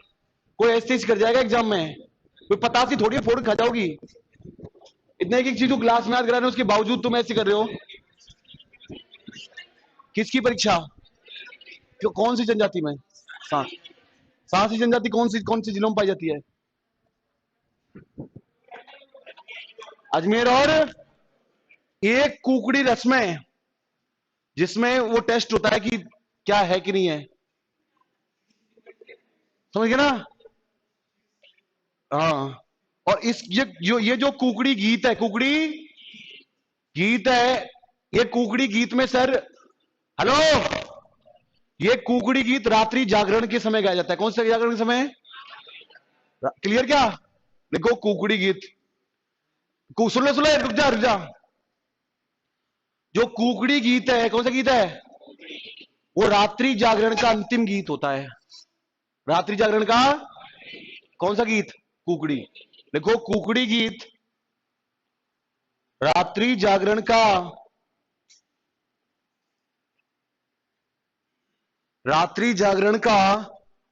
कोई ऐसे कर जाएगा एग्जाम में? कोई पतासी थोड़ी फोड़ खा जाओगी। इतने एक एक चीज को क्लास में याद करा रहे हो, उसके बावजूद तुम ऐसे कर रहे हो। किसकी परीक्षा? क्यों? कौन सी जनजाति में? सांस सांसी जनजाति कौन सी जिलों में पाई जाती है? अजमेर। और एक कुकड़ी रस्म है जिसमें वो टेस्ट होता है कि क्या है कि नहीं है। समझ गए ना? हाँ। और इस ये जो कुकड़ी गीत है, कुकड़ी गीत है, ये कुकड़ी गीत में सर, हेलो, ये कुकड़ी गीत रात्रि जागरण के समय गाया जाता है। कौन से जागरण के समय? क्लियर क्या? देखो कुकड़ी गीत। सुन लो सुन लो, रुक जा। जो कुकड़ी गीत है, कौन सा गीत है? वो रात्रि जागरण का अंतिम गीत होता है। रात्रि जागरण का कौन सा गीत? कुकड़ी। देखो कुकड़ी गीत रात्रि जागरण का, रात्रि जागरण का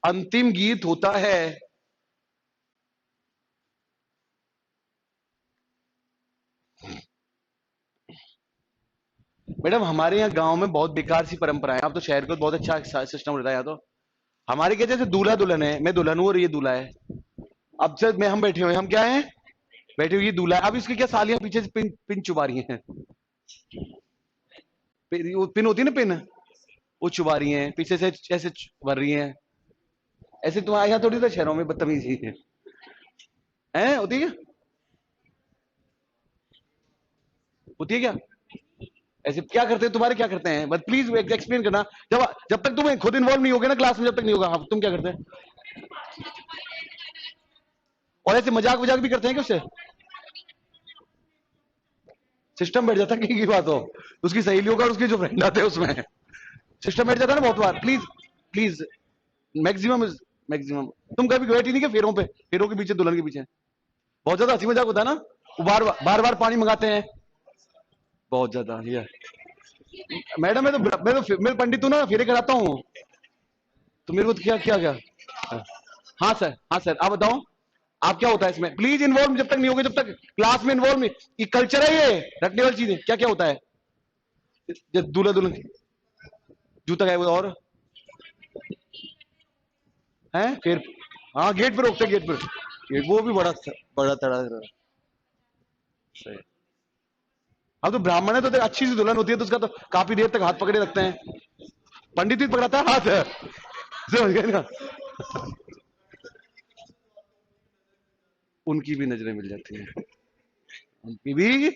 अंतिम गीत होता है। मैडम हमारे यहाँ गांव में बहुत बेकार सी परंपरा है, आप तो शहर को बहुत अच्छा सिस्टम रहता है यहाँ तो। हमारे क्या, जैसे दूल्हा दुल्हन है, मैं दुल्हन हूँ और ये दूल्हा है। अब जब मैं हम बैठे हुए हैं, हम क्या हैं, बैठे हुए, ये दूल्हा है। अब इसकी क्या सालियां पीछे से पिन पिन चुबा रही हैं। वो पिन होती है ना, पिन, वो चुबा रही हैं पीछे से, ऐसे भर रही हैं। ऐसे तुम्हारे यहाँ थोड़ी तो शहरों में बदतमीजी है होती है क्या? होती है क्या? ऐसे क्या करते हैं तुम्हारे, क्या करते हैं, बट प्लीज एक्सप्लेन करना। जब जब तक तुम खुद इन्वॉल्व नहीं होगे ना क्लास में, जब तक नहीं होगा, हाँ, तुम क्या करते हैं? और ऐसे मजाक वजाक भी करते हैं क्या उससे? सिस्टम बैठ जाता है की बात हो, उसकी सहेलियों का और उसके जो फ्रेंड आते हैं उसमें सिस्टम बैठ जाता है ना बहुत बार। Please please, maximum maximum. तुम कभी बैठी नहीं क्या फेरों पे, फेरों के पीछे, दुल्हन के पीछे बहुत ज्यादा हंसी मजाक होता है ना। वो बार बार बार पानी मंगाते हैं, बहुत ज्यादा ये। मैडम मैं पंडित हूँ ना, फेरे कराता हूँ। तो मेरे को तो क्या क्या क्या। हाँ सर, हाँ सर, आप बताओ। आप क्या होता है इसमें, प्लीज इन्वॉल्व जब तक नहीं होगे, जब तक क्लास में इन्वॉल्व नहीं। ये कल्चर है, ये रखने वाली चीजें क्या क्या होता है। जब दूल्हा दुल्हन जूता गायब हुआ और है फिर, हाँ गेट पे रोकते, गेट पर। वो भी बड़ा बड़ा तड़ा सही। अब तो ब्राह्मण है तो अच्छी सी दुल्हन होती है, तो उसका तो काफी देर तक हाथ पकड़े रखते हैं। पंडित भी पकड़ाता है हाथ है, समझ गए ना। उनकी भी नजरें मिल जाती हैं, उनकी भी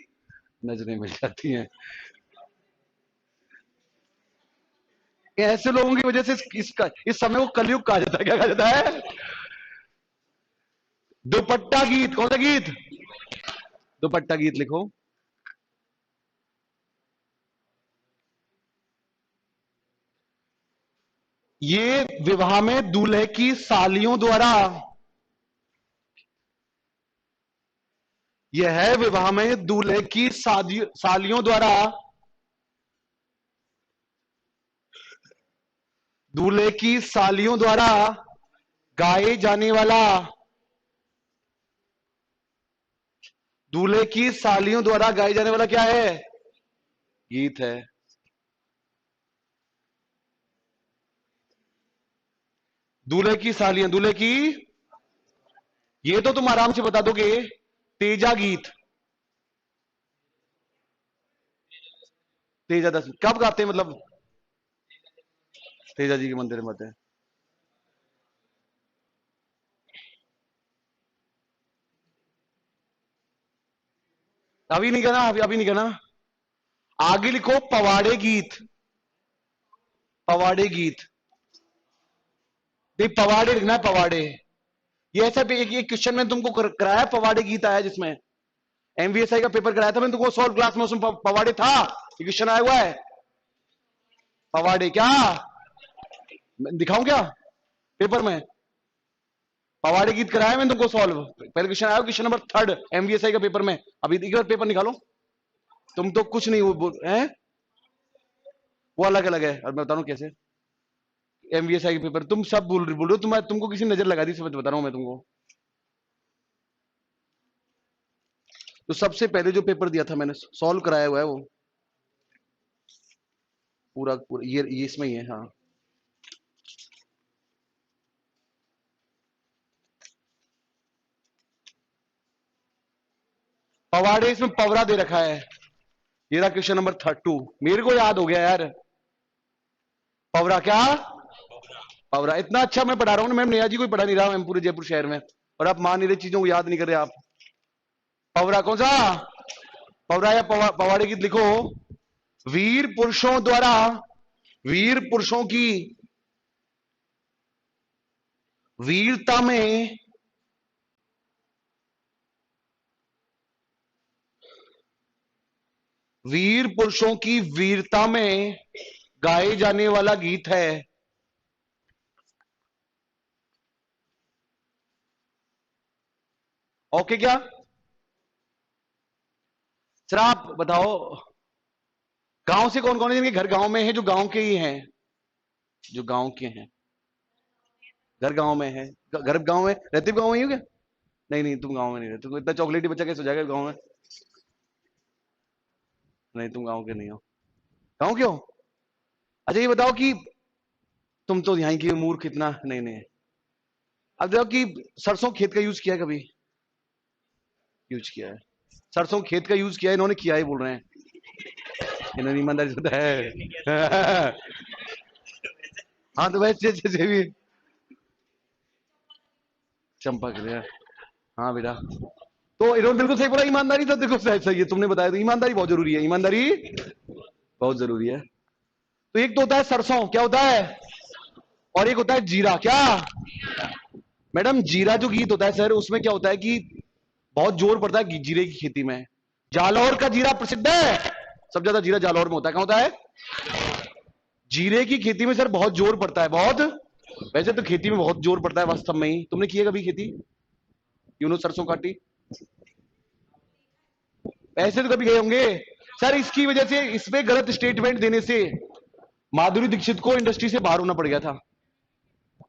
नजरें मिल जाती हैं। ऐसे लोगों की वजह से इसका इस समय को कलयुग कहा जाता है। क्या कहा जाता है? दुपट्टा गीत। कौन सा गीत? दुपट्टा गीत लिखो। ये विवाह में दूल्हे की सालियों द्वारा, यह है विवाह में दूल्हे की सालियों द्वारा, दूल्हे की सालियों द्वारा गाए जाने वाला, दूल्हे की सालियों द्वारा गाए जाने वाला क्या है? गीत है। दूल्हे की सालियां, दूल्हे की, ये तो तुम आराम से बता दोगे। तेजा गीत। तेजा दस कब गाते हैं मतलब? तेजा जी के मंदिर में आते हैं। अभी नहीं कहना, अभी नहीं कहना। आगे लिखो पवाड़े गीत। पवाड़े गीत, नहीं पवाड़े लिखना है, पवाड़े। ये ऐसा एक क्वेश्चन में तुमको कराया, पवाड़े गीत आया जिसमें एमवीएसआई का पेपर कराया था मैंने तुमको, सॉल्व क्लास में, उसमें पवाड़े था, ये क्वेश्चन आया हुआ है। पवाड़े क्या दिखाऊं क्या पेपर में? पवाड़े गीत कराया मैंने तुमको सॉल्व, पहले क्वेश्चन आया, क्वेश्चन नंबर 3 एमवीएसआई का पेपर में। अभी एक बार पेपर निकालो। तुम तो कुछ नहीं है, वो अलग अलग है, और मैं बता रहा हूं कैसे। एमवीएसआई के पेपर तुम सब बोल रहे हो, तुमको किसी नजर लगा दी, सब बता रहा हूं मैं तुमको। तो सबसे पहले जो पेपर दिया था मैंने, सॉल्व कराया हुआ है वो, पूरा पूरा ये इसमें ही है, हाँ। पवाड़े इसमें पवरा दे रखा है। ये रहा क्वेश्चन नंबर 2, मेरे को याद हो गया यार। पवरा क्या? पवरा, इतना अच्छा मैं पढ़ा रहा हूँ ना मैम, नेहा जी कोई पढ़ा नहीं रहा मैम पूरे जयपुर शहर में, और आप मान नहीं रहे, चीजों को याद नहीं कर रहे आप। पवरा कौन सा? पवरा या पवाड़े गीत लिखो। वीर पुरुषों द्वारा, वीर पुरुषों की वीरता में, वीर पुरुषों की वीरता में गाए जाने वाला गीत है। ओके क्या? सर आप बताओ, गांव से कौन कौन है जिनके घर गांव में है, जो गांव के ही हैं, जो गांव के हैं, घर गांव में है, घर गांव में रहते भी गांव में ही हो क्या? नहीं नहीं, तुम गांव में नहीं रहते, तुम इतना चॉकलेटी बच्चा कैसे हो जाएगा गांव में? नहीं तुम गांव के नहीं हो। कहूं क्यों? अच्छा ये बताओ कि तुम तो यहाँ की मूर्ख इतना नहीं नहीं। अब देखो कि सरसों खेत का यूज किया है कभी? यूज किया है। सरसों खेत का यूज किया है, इन्होंने किया ही बोल रहे हैं। इन्होंने ईमानदारी से बताया है। हाँ तो वैसे जैसे भी चंपा के लिए। हाँ बेटा, तो इन्होंने बिल्कुल सही बोला, ईमानदारी तो देखो सही सही है, तुमने बताया तो ईमानदारी बहुत जरूरी है, ईमानदारी बहुत जरूरी है। तो एक तो होता है सरसों, क्या होता है? और एक होता है जीरा, क्या? मैडम जीरा जो गीत होता है सर, उसमें क्या होता है कि बहुत जोर पड़ता है जीरे की खेती में। जालौर का जीरा प्रसिद्ध है, सबसे ज्यादा जीरा जालौर में होता है। कहां होता है? जीरे की खेती में सर बहुत जोर पड़ता है, बहुत। वैसे तो खेती में बहुत जोर पड़ता है वास्तव में ही। तुमने की है कभी खेती? सरसों काटी? ऐसे तो कभी गए होंगे सर। इसकी वजह से, इस पे गलत स्टेटमेंट देने से माधुरी दीक्षित को इंडस्ट्री से बाहर होना पड़ गया था।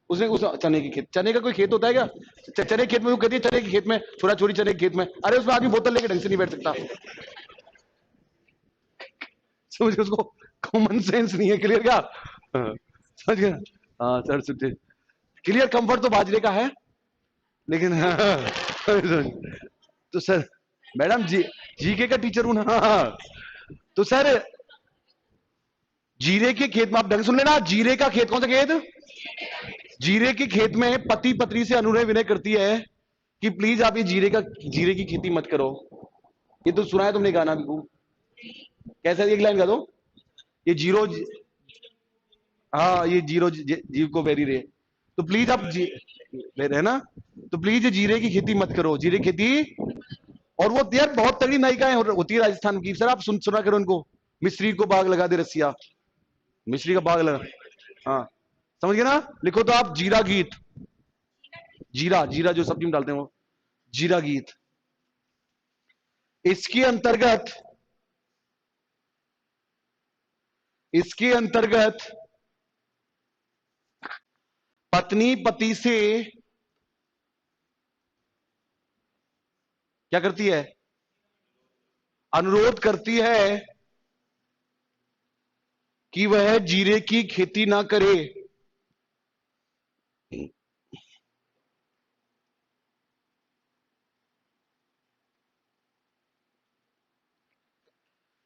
उसने उस चने की खेत, चने का कोई खेत होता है क्या? चने के खेत में वो कहती है, चने के खेत में छोरा छोरी, चने के खेत में। अरे उसमें आदमी बोतल लेके ढंग से नहीं बैठ सकता। समझ, उसको कॉमन सेंस नहीं है। क्लियर क्या? हाँ, समझ गया? हाँ सर, क्लियर। कंफर्ट तो बाजरे का है, लेकिन तो सर मैडम जी, जीके का टीचर हूं ना। तो सर जीरे के खेत में आप ढंग सुन लेना, जीरे का खेत कौन सा खेत? जीरे के खेत में पति पत्नी से अनुनय विनय करती है कि प्लीज आप ये जीरे की खेती मत करो। ये तो सुना है तुमने गाना भी? कैसा? एक लाइन गा दो। ये जीरो, हाँ ये जीरो जीव को वेरी रे। तो प्लीज आप है ना, तो प्लीज ये जीरे की खेती मत करो, जीरे की खेती। और वो यार बहुत तगड़ी नायिकाएं होती है राजस्थान की सर, आप सुना करो उनको। मिस्त्री को बाग लगा दे रसिया, मिस्त्री का बाग लगा। हाँ समझ गए ना? लिखो तो आप जीरा गीत। जीरा, जीरा जो सब्जी में डालते हैं वो, जीरा गीत। इसके अंतर्गत, इसके अंतर्गत पत्नी पति से क्या करती है? अनुरोध करती है कि वह जीरे की खेती ना करे।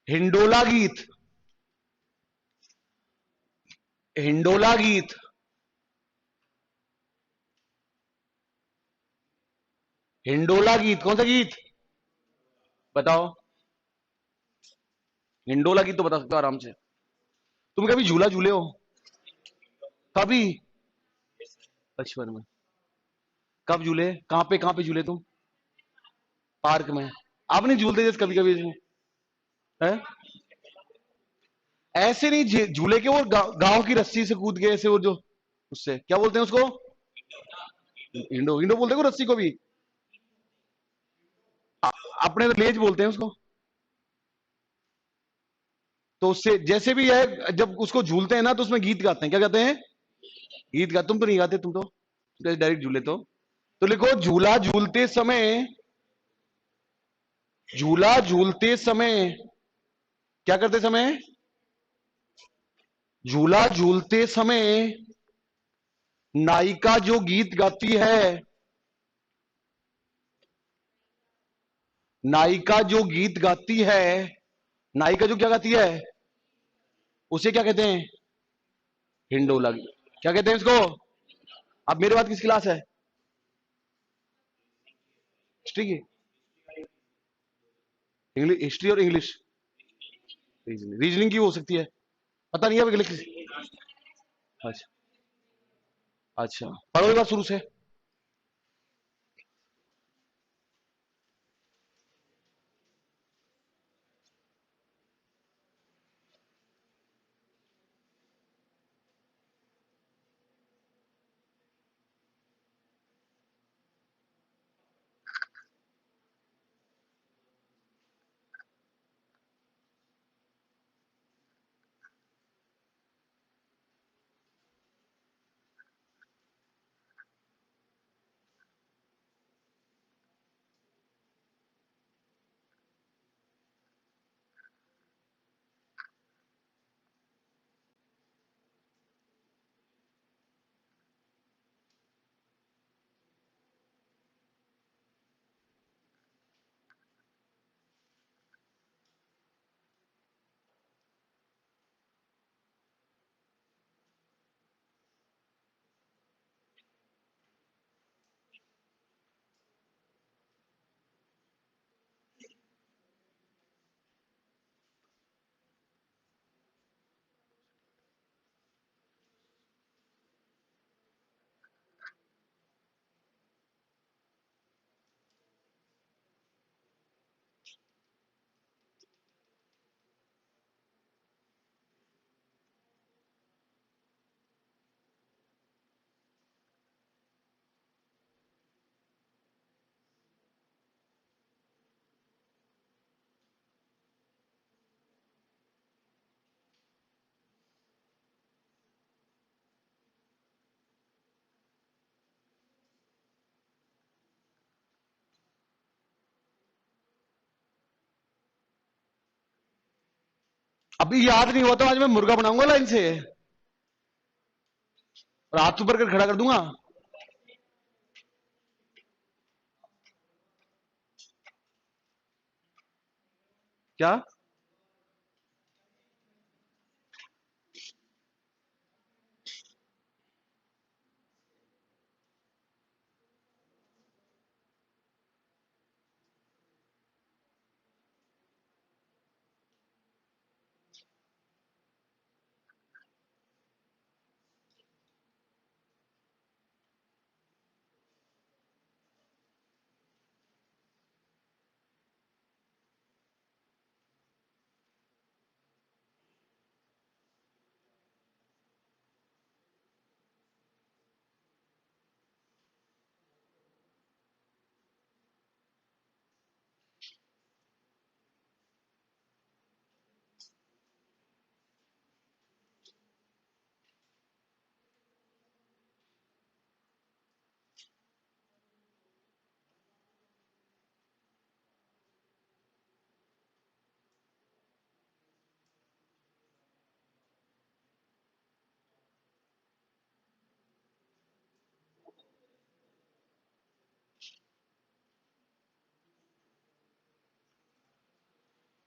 हिंडोला गीत, हिंडोला गीत, हिंडोला गीत कौन सा गीत बताओ? हिंडोला गीत तो बता सकते हो आराम से। तुम कभी झूला झूले हो? कभी? बचपन में? कब झूले? कहां पे झूले तुम? पार्क में? आप नहीं झूलते जैसे कभी कभी है? ऐसे नहीं झूले के, वो गांव की रस्सी से कूद गए ऐसे, वो जो उससे क्या बोलते हैं उसको? हिंडो, हिंडो बोलते हैं रस्सी को भी। अपने तो लेज बोलते हैं उसको। तो उससे जैसे भी है, जब उसको झूलते हैं ना तो उसमें गीत गाते हैं। क्या गाते हैं? गीत गाते। तुम तो नहीं गाते, तुम तो डायरेक्ट झूले। तो लिखो झूला झूलते समय, झूला झूलते समय क्या करते समय? झूला झूलते समय नायिका जो गीत गाती है, नायिका जो गीत गाती है, नायिका जो क्या गाती है, उसे क्या कहते हैं? हिंडोला। क्या कहते हैं इसको? अब मेरे बात किस क्लास है? हिस्ट्री की? इंग्लिश, हिस्ट्री और इंग्लिश, रीजनिंग की हो सकती है, पता नहीं है अभी। अच्छा, अच्छा पढ़ो एक बार शुरू से। अभी याद नहीं हुआ तो आज मैं मुर्गा बनाऊंगा लाइन से और हाथ ऊपर कर खड़ा कर दूंगा। क्या?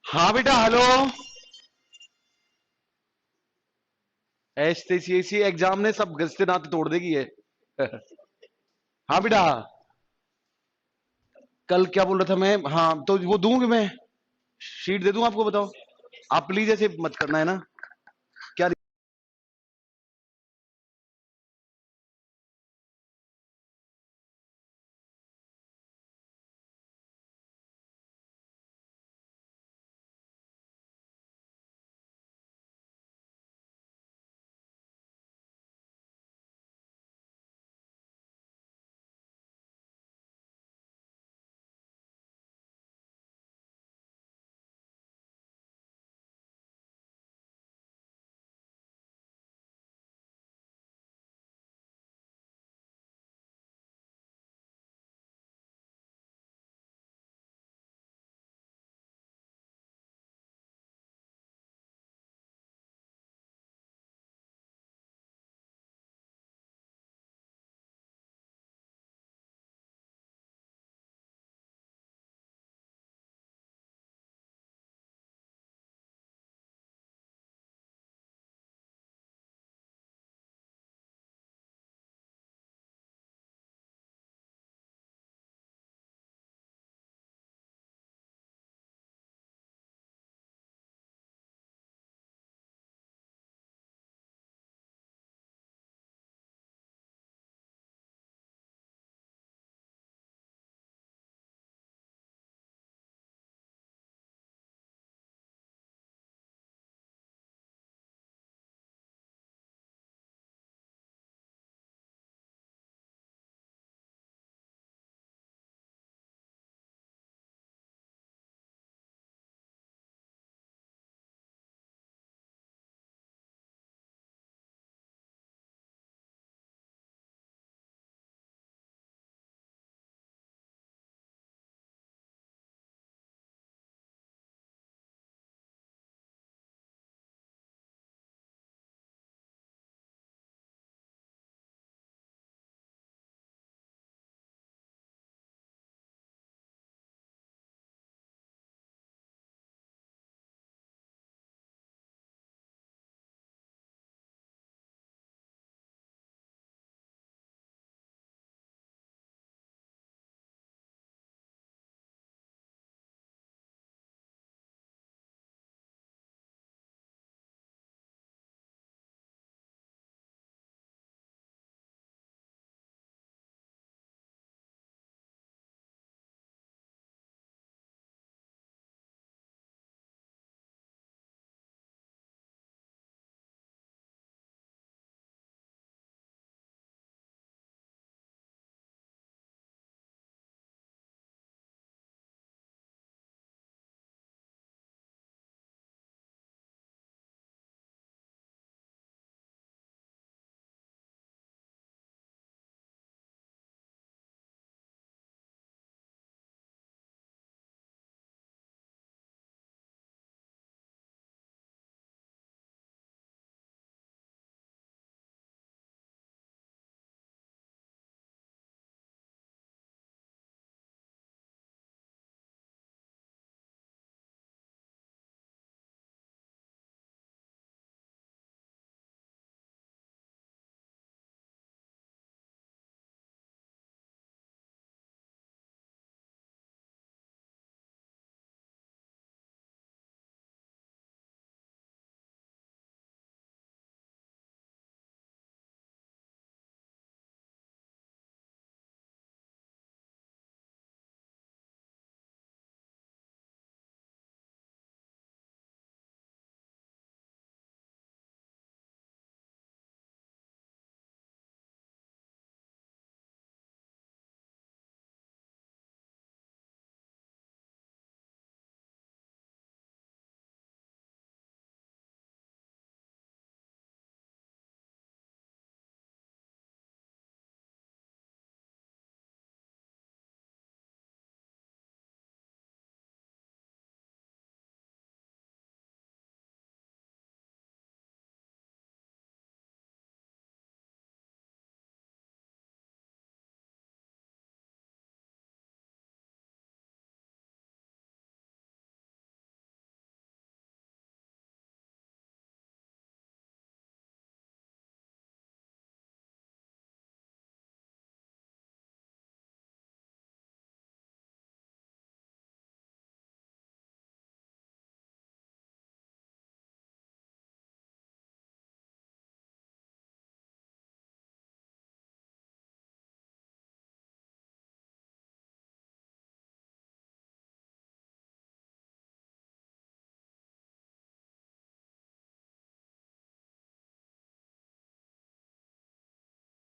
हाँ बेटा हेलो। ऐसे सी एग्जाम ने सब रिश्ते नाते तोड़ देगी ये। हाँ बेटा। कल क्या बोल रहा था मैं? हाँ तो वो दूंगी मैं शीट दे दूं आपको, बताओ। आप प्लीज ऐसे मत करना है ना।